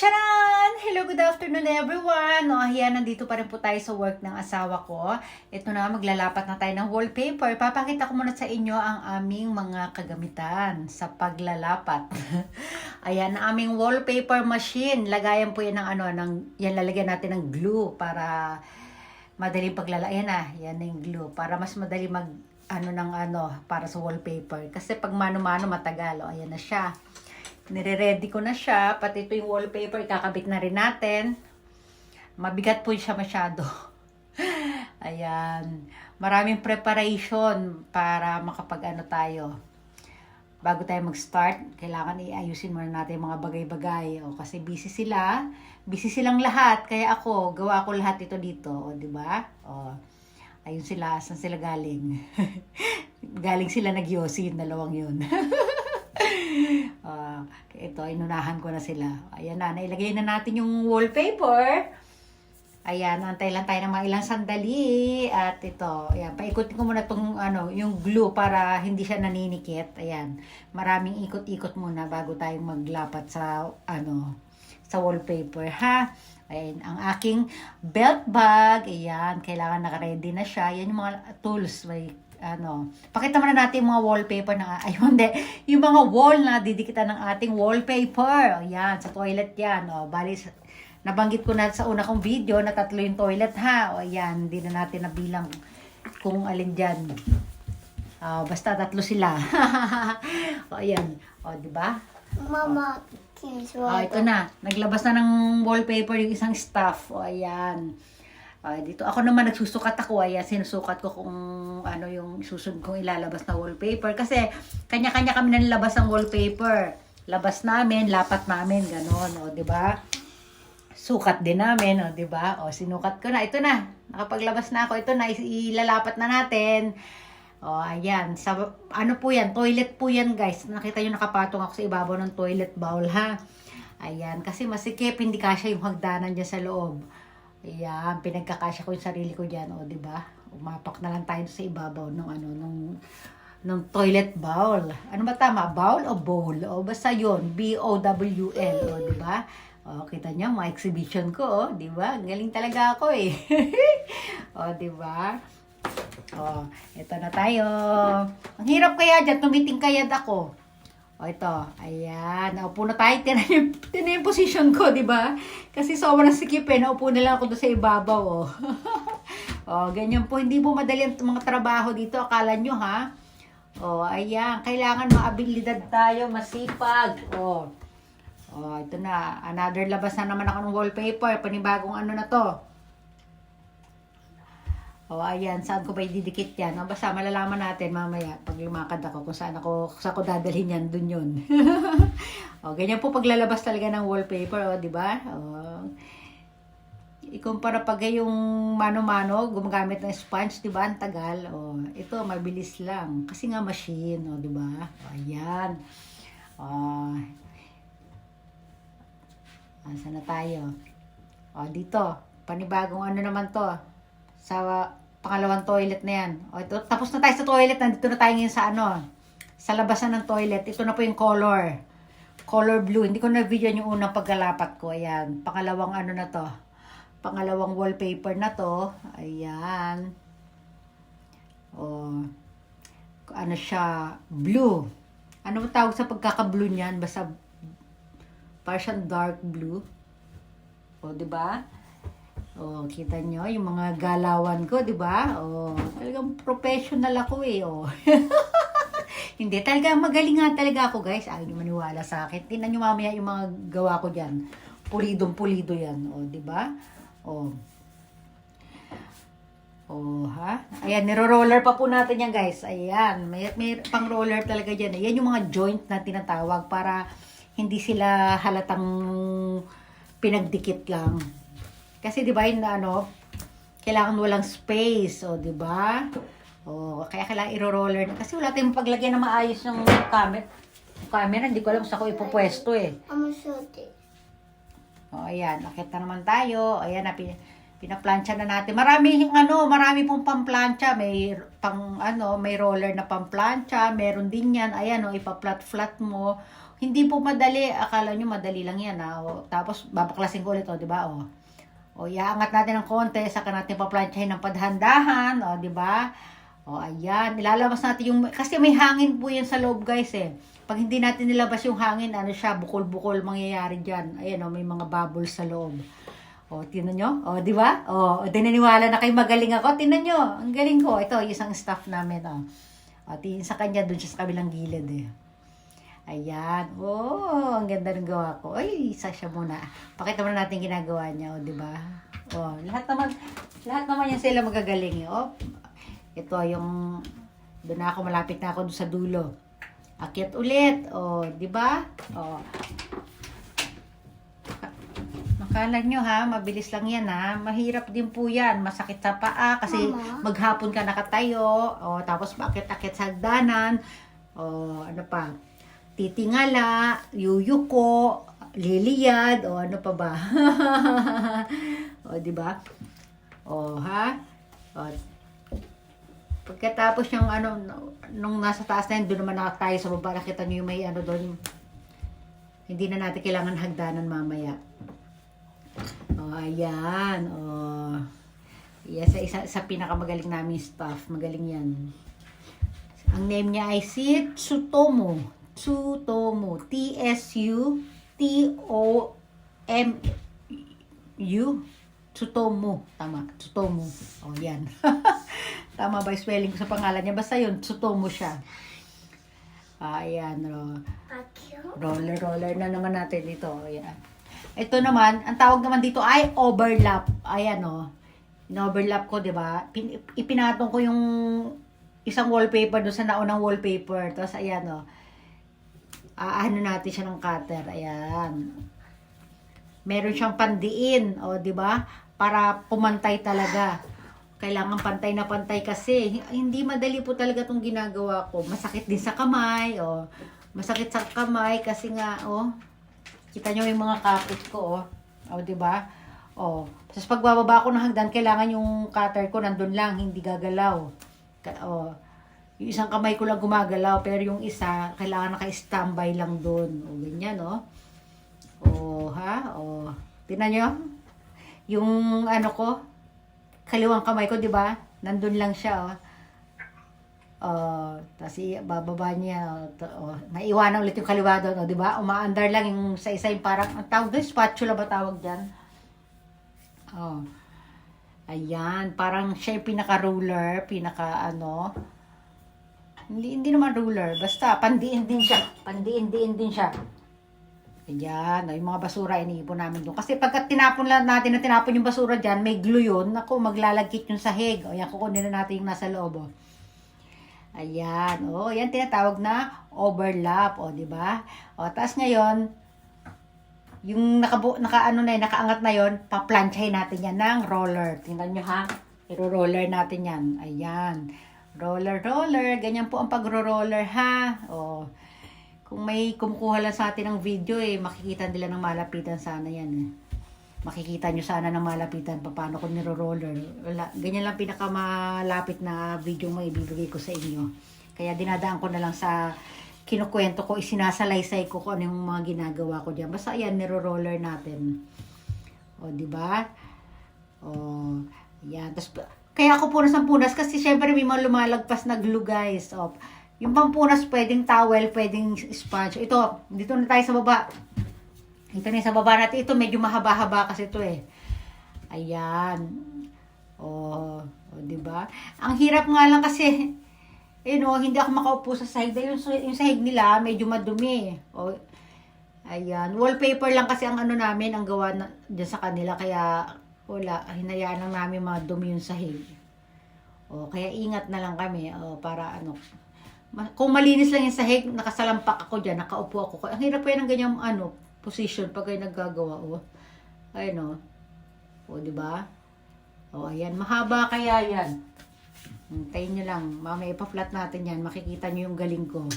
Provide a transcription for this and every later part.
Charan! Hello, good afternoon everyone! O, ayan, nandito pa rin po tayo sa work ng asawa ko. Ito na, maglalapat na tayo ng wallpaper. Papakita ko muna sa inyo ang aming mga kagamitan sa paglalapat. Ayan, ang aming wallpaper machine. Lagayan po yan yan lalagyan natin ng glue para madaling Ayan na, yan na yung glue. Para mas madali para sa wallpaper. Kasi pag mano-mano matagal. O, ayan na siya. Nire-ready ko na siya. Pati ito yung wallpaper, kakabit na rin natin. Mabigat po siya masyado. Ayan. Maraming preparation para tayo. Bago tayo mag-start, kailangan iayusin muna natin yung mga bagay-bagay. O, kasi busy sila. Busy silang lahat. Kaya gawa ko lahat ito dito. O, diba? O, ayun sila. Saan sila galing? Galing sila nag-yosi, yung dalawang yun. Ito, inunahan ko na sila. Ayan na, nailagay na natin yung wallpaper. Ayan, antay lang tayo ng mga ilang sandali. At ito, ayan, paikutin ko muna itong yung glue para hindi siya naninikit. Ayan, maraming ikot-ikot muna bago tayo maglapat sa sa wallpaper, ha? Ayan, ang aking belt bag. Ayan, kailangan naka-ready na siya. Yan yung mga tools, pakita muna natin yung mga wallpaper yung mga wall na didikitan ng ating wallpaper. Ayan, sa toilet yan. O, bali, nabanggit ko na sa una kong video na 3 yung toilet, ha. O, ayan, hindi na natin nabilang kung alin dyan. Basta 3 sila. O, ayan. O, diba? Mama, ito na. Naglabas na ng wallpaper yung isang staff. O, ayan. Dito ako naman nagsusukat ako. Ayan, sinusukat ko kung yung susunod kong ilalabas na wallpaper. Kasi kanya-kanya kami nanlabas ng wallpaper. Labas namin, lapat namin, ganon. O, diba? Sukat din namin, o, diba? O, sinukat ko na. Ito na. Nakapaglabas na ako. Ito na, ilalapat na natin. O, ayan. Po yan? Toilet po yan, guys. Nakita nyo nakapatong ako sa ibabaw ng toilet bowl, ha? Ayan. Kasi masikip, hindi kasya yung hagdanan dyan sa loob. Ayan, pinagkakasya ko yung sarili ko dyan, o, diba? Umapak na lang tayo sa ibabaw ng toilet bowl. Ano ba tama? Bowl o bowl? O, basta yun. B-O-W-L, o, diba? O, kita nyo, mga exhibition ko, o, diba? Galing talaga ako, eh. O, diba? O, ito na tayo. Ang hirap kaya dyan, tumiting kayad ako. O, ito. Ayan. Naupo na tayo. Tinan yung position ko, di ba? Kasi sobrang sikip eh. Naupo na lang ako doon sa ibabaw, oh. O, ganyan po. Hindi po madali ang mga trabaho dito. Akala nyo, ha? O, ayan. Kailangan maabilidad tayo. Masipag. O, ito na. Another labas na naman ako ng wallpaper. Panibagong na to. O, ayan, saan ko ba ididikit yan? O, basta malalaman natin mamaya pag lumakad ako kung saan ko dadalhin yan, dun yun. O, ganyan po paglalabas talaga ng wallpaper, o, diba? O, ikumpara pag yung mano-mano, gumagamit ng sponge, diba? Ang tagal. O, ito, mabilis lang. Kasi nga machine, o, diba? O, ayan. O, saan na tayo? O, dito. Panibagong naman to. Sa pangalawang toilet na yan. O, ito, tapos na tayo sa toilet. Nandito na tayo ngayon sa labasan ng toilet. Ito na po yung color. Color blue. Hindi ko na-video yung unang paggalapat ko. Ayan. Pangalawang na to. Pangalawang wallpaper na to. Ayan. O, siya? Blue. Ano tawag sa pagkaka-blue niyan? Basta parang dark blue. O, diba? Oh, kita nyo yung mga galawan ko, 'di ba? Oh, talagang professional ako eh, oh. Hindi talaga magaling nga talaga ako, guys. Ayaw niyo maniwala sa akin. Tingnan niyo mamaya yung mga gawa ko diyan. Pulidong-pulido 'yan, oh, 'di ba? Oh. Oh, ha? Ayan, niro-roller pa po natin 'yan, guys. Ayan, may pang roller talaga diyan. Ayan yung mga joint na tinatawag para hindi sila halatang pinagdikit lang. Kasi 'di ba kailangan walang space, o 'di ba? O kaya kailangan i-roller kasi wala tayong paglagyan na maayos ng camera. Yung camera hindi ko alam sa ko ipopwesto eh. O ayan, nakita naman tayo. Ayan na pinaplansya na natin. Marami pong pamplansya, may may roller na pamplansya, meron din 'yan. Ayan ipa-flat mo. Hindi po madali. Akala nyo madali lang yan, ha? O, tapos, babaklasin ko ulit, o, di ba? O, iaangat natin ng konti, saka natin paplansyahin ng padhandahan, o, di ba? O, ayan. Ilalabas natin yung, kasi may hangin po yan sa loob, guys, eh. Pag hindi natin nilabas yung hangin, ano siya, bukol-bukol mangyayari dyan. Ayan, o, may mga bubbles sa loob. O, tinan nyo? O, di ba? O, dinaniwala na kayo magaling ako. Tinan nyo, ang galing ko. Ito, isang staff namin, o. O, tingin sa kanya, dun siya sa kabilang gilid, eh. Ayan. Oh, ang ganda ng gawa ko. Ay, isa siya muna. Pakita mo na natin ginagawa niya, oh, 'di ba? Oh, lahat naman yan sila magagaling, eh. Oh. Ito yung doon na ako, malapit na ako doon sa dulo. Akyat ulit. Oh, 'di ba? Oh. Akala nyo, ha, mabilis lang yan, ha. Mahirap din po yan. Masakit sa paa kasi maghapon ka nakatayo. Oh, tapos akit-akit sa hagdanan. Oh, ano pa? Titingala, yuyuko, liliyad, o ano pa ba? O, di ba? O, ha? O, pagkatapos yung ano, nung nasa taas na yun, doon naman tayo sa baba, nakita nyo yung may ano doon. Hindi na natin kailangan hagdanan mamaya. O, ayan. O, yes, sa pinakamagaling namin staff. Magaling yan. Ang name niya ay si Tsutomu. Tsutomu. T-S-U-T-O-M-U. Tsutomu. Tama. Tsutomu. O, yan. Tama ba yung spelling ko sa pangalan niya? Basta yun, Tsutomu siya. Ayan. Roller na naman natin dito. Ayan. Ito naman, ang tawag naman dito ay overlap. Ayan, o. In-overlap ko, di ba? Ipinatong ko yung isang wallpaper doon sa naunang wallpaper. Tapos, ayan, o. Ano natin siya ng cutter. Ayan. Meron siyang pandiin. O, di ba? Para pumantay talaga. Kailangan pantay na pantay kasi. Hindi madali po talaga itong ginagawa ko. Masakit din sa kamay. O. Masakit sa kamay kasi nga, o. Kita nyo yung mga kapit ko, o. O, di ba? O. Tapos pagbababa ko ng hagdan, kailangan yung cutter ko nandun lang. Hindi gagalaw. O. Yung isang kamay ko lang gumagalaw, pero yung isa, kailangan naka-standby lang doon. O, ganyan, o. O, ha? O, tinan nyo? Yung, ano ko, kaliwang kamay ko, di ba? Nandun lang siya, o. O, tapos bababa niya, o. Naiwanan ulit yung kaliwa doon, o, di ba? Umaandar lang yung sa isa, yung parang, ang tawag doon, spatula ba tawag dyan? O. Ayan, parang siya yung pinaka-ruler, ano, hindi naman ruler, basta pandiin din siya. Pandiin din siya. Ayan, yung mga basura iniipon namin doon. Kasi pagka tinapon lang natin na tinapon yung basura dyan, may glue yun. Naku, maglalagkit yung sahig. O, yan, kukunin na natin yung nasa loob. O. Ayan, o, yan tinatawag na overlap. O, di ba? O, tapos ngayon, yung nakaangat na yon, paplansyahin natin yan ng roller. Tingnan nyo, ha? I-roller natin yan. Ayan. Roller. Ganyan po ang pagro-roller, ha? O, kung may kumukuha lang sa atin ng video, makikita nila ng malapitan sana yan, Makikita nyo sana ng malapitan paano ko niro-roller. Wala, ganyan lang pinakamalapit na video may ibibigay ko sa inyo. Kaya dinadaan ko na lang sa kinukwento ko, isinasalaysay ko kung ano yung mga ginagawa ko diyan. Basta ayan, niro-roller natin. O, di ba? O, ayan. Tapos, kaya ako punas kasi syempre may mga lumalagpas na glue, guys. O, yung pampunas, pwedeng towel, pwedeng sponge. Ito, dito na tayo sa baba. Ito na sa baba natin. Ito, medyo mahaba-haba kasi ito, Ayan. O, diba? Ang hirap nga lang kasi, hindi ako makaupo sa sahig. Dahil yung sahig nila, medyo madumi. O, ayan. Wallpaper lang kasi ang ano namin, ang gawa na, dyan sa kanila. Kaya, wala. Hinayaan lang namin madumi yung sahig. O, kaya ingat na lang kami. O, para ano. Kung malinis lang yung sahig, nakasalampak ako dyan, nakaupo ako. Ang hirap pa yan ng ganyang position pag kayo naggagawa. O, ayun, o, diba? O, ayan, mahaba kaya yan. Hintayin nyo lang. Mamaya ipa-flat natin yan. Makikita nyo yung galing ko.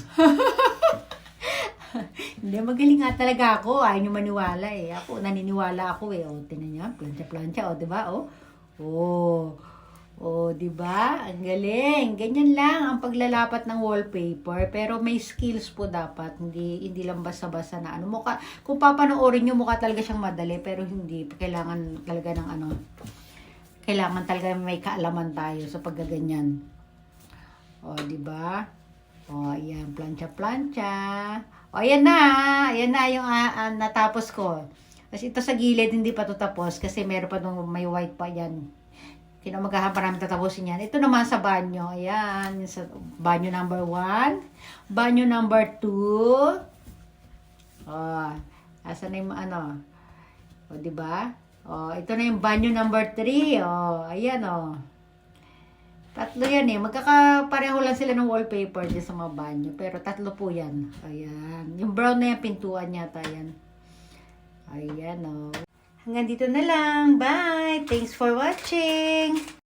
Hindi, magaling nga talaga ako. Ayaw nyo maniwala, Ako, naniniwala ako, O, tinan nyo, plancha-plancha, o, diba? O, Oh, 'di ba? Ang galing. Ganyan lang ang paglalapat ng wallpaper, pero may skills po dapat. Hindi lang basta-basta na ano mukha. Kung papanoorin niyo mukha talaga siyang madali, pero hindi. Kailangan talaga ng ano. Kailangan talaga may kaalaman tayo sa paggaganyan. Oh, 'di ba? Oh, ayan, plancha-plancha. Oh, ayan na. Ayan na yung natapos ko. Kasi ito sa gilid hindi pa to tapos kasi meron pa dong may white pa yan. Kinamagahan pa namin tatapusin yan. Ito naman sa banyo. Ayan. Yung sa banyo number 1. Banyo number 2. Oh. Asan na yung ano? O, diba? Oh, ito na yung banyo number 3. Oh, ayan oh. Tatlo yan eh. Magkakapareho lang sila ng wallpaper dyan sa mga banyo. Pero tatlo po yan. Ayan. Yung brown na yung pintuan yata yan. Ayan oh. Hanggang dito na lang. Bye! Thanks for watching!